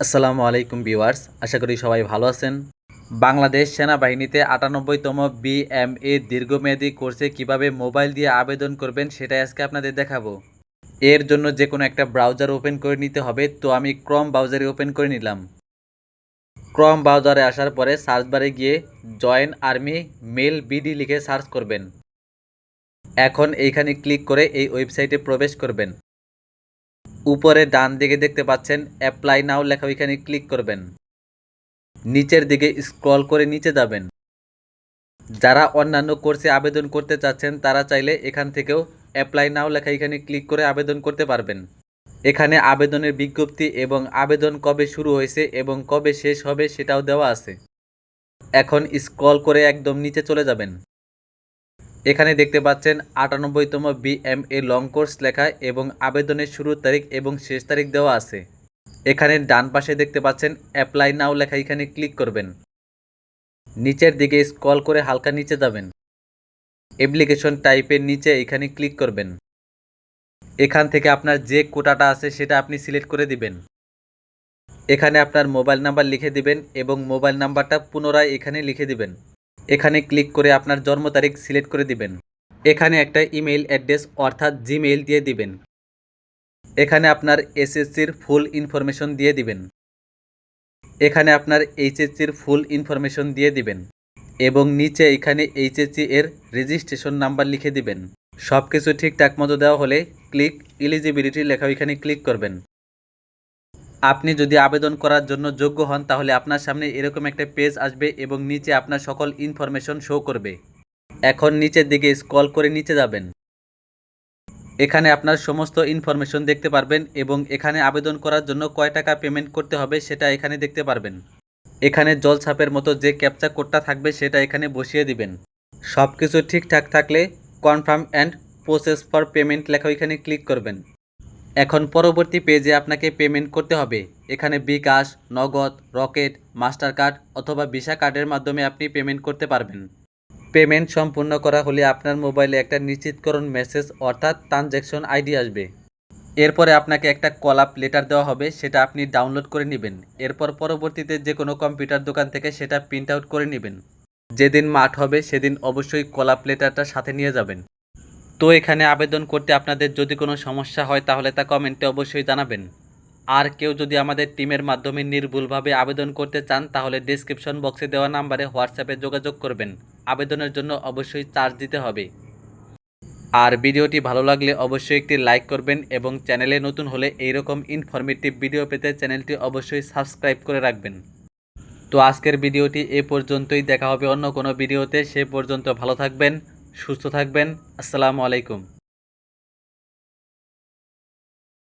আসসালামু আলাইকুম ভিউয়ার্স, আশা করি সবাই ভালো আছেন। বাংলাদেশ সেনাবাহিনীতে ৯৮তম বিএমএ দীর্ঘমেয়াদী কোর্সে কিভাবে মোবাইল দিয়ে আবেদন করবেন সেটাই আজকে আপনাদের দেখাবো। এর জন্য যে কোনো একটা ব্রাউজার ওপেন করে নিতে হবে। তো আমি ক্রম ব্রাউজারে ওপেন করে নিলাম। ক্রম ব্রাউজারে আসার পরে সার্চ বারে গিয়ে জয়েন আর্মি মেল বিডি লিখে সার্চ করবেন। এখন এইখানে ক্লিক করে এই ওয়েবসাইটে প্রবেশ করবেন। উপরে ডান দিকে দেখতে পাচ্ছেন অ্যাপ্লাই নাও লেখা, ওইখানে ক্লিক করবেন। নিচের দিকে স্ক্রল করে নিচে যাবেন। যারা অন্যান্য কোর্সে আবেদন করতে চাচ্ছেন তারা চাইলে এখান থেকেও অ্যাপ্লাই নাও লেখা এখানে ক্লিক করে আবেদন করতে পারবেন। এখানে আবেদনের বিজ্ঞপ্তি এবং আবেদন কবে শুরু হয়েছে এবং কবে শেষ হবে সেটাও দেওয়া আছে। এখন স্ক্রল করে একদম নিচে চলে যাবেন। এখানে দেখতে পাচ্ছেন ৯৮তম বিএমএ লং কোর্স লেখা এবং আবেদনের শুরুর তারিখ এবং শেষ তারিখ দেওয়া আছে। এখানে ডান পাশে দেখতে পাচ্ছেন অ্যাপ্লাই নাও লেখা, এখানে ক্লিক করবেন। নিচের দিকে স্ক্রল করে হালকা নিচে যাবেন। অ্যাপ্লিকেশন টাইপের নিচে এখানে ক্লিক করবেন। এখান থেকে আপনার যে কোটাটা আছে সেটা আপনি সিলেক্ট করে দিবেন। এখানে আপনার মোবাইল নাম্বার লিখে দিবেন এবং মোবাইল নাম্বারটা পুনরায় এখানে লিখে দিবেন। এখানে ক্লিক করে আপনার জন্ম তারিখ সিলেক্ট করে দিবেন। এখানে একটা ইমেইল অ্যাড্রেস অর্থাৎ জিমেইল দিয়ে দিবেন। এখানে আপনার এসএসসির ফুল ইনফরমেশন দিয়ে দিবেন। এখানে আপনার এইচএসসির ফুল ইনফরমেশন দিয়ে দিবেন এবং নিচে এখানে এইচএসসি এর রেজিস্ট্রেশন নাম্বার লিখে দিবেন। সব কিছু ঠিকঠাক মতো দেওয়া হলে ক্লিক এলিজিবিলিটি লেখা, এখানে ক্লিক করবেন। আপনি যদি আবেদন করার জন্য যোগ্য হন তাহলে আপনার সামনে এরকম একটা পেজ আসবে এবং নিচে আপনার সকল ইনফরমেশন শো করবে। এখন নিচের দিকে স্ক্রল করে নিচে যাবেন। এখানে আপনার সমস্ত ইনফরমেশন দেখতে পারবেন এবং এখানে আবেদন করার জন্য কয় টাকা পেমেন্ট করতে হবে সেটা এখানে দেখতে পারবেন। এখানে জলছাপের মতো যে ক্যাপচা কোডটা থাকবে সেটা এখানে বসিয়ে দিবেন। সব কিছু ঠিকঠাক থাকলে confirm and process for payment লেখা, এখানে ক্লিক করবেন। এখন পরবর্তী পেজে আপনাকে পেমেন্ট করতে হবে। এখানে বিকাশ, নগদ, রকেট, মাস্টার কার্ড অথবা ভিসা কার্ডের মাধ্যমে আপনি পেমেন্ট করতে পারবেন। পেমেন্ট সম্পূর্ণ করা হলে আপনার মোবাইলে একটা নিশ্চিতকরণ মেসেজ অর্থাৎ ট্রানজ্যাকশন আইডি আসবে। এরপরে আপনাকে একটা কল আপ লেটার দেওয়া হবে, সেটা আপনি ডাউনলোড করে নেবেন। এরপর পরবর্তীতে যে কোনো কম্পিউটার দোকান থেকে সেটা প্রিন্ট আউট করে নেবেন। যেদিন মাঠ হবে সেদিন অবশ্যই কল আপ লেটারটা সাথে নিয়ে যাবেন। তো এখানে আবেদন করতে আপনাদের যদি কোনো সমস্যা হয় তাহলে তা কমেন্টে অবশ্যই জানাবেন। আর কেউ যদি আমাদের টিমের মাধ্যমে নির্ভুলভাবে আবেদন করতে চান তাহলে ডেসক্রিপশন বক্সে দেওয়া নাম্বারে হোয়াটসঅ্যাপে যোগাযোগ করবেন। আবেদনের জন্য অবশ্যই চার্জ দিতে হবে। আর ভিডিওটি ভালো লাগলে অবশ্যই একটি লাইক করবেন এবং চ্যানেলে নতুন হলে এইরকম ইনফরমেটিভ ভিডিও পেতে চ্যানেলটি অবশ্যই সাবস্ক্রাইব করে রাখবেন। তো আজকের ভিডিওটি এ পর্যন্তই, দেখা হবে অন্য কোনো ভিডিওতে। সে পর্যন্ত ভালো থাকবেন, সুস্থ থাকবেন। আসসালামু আলাইকুম।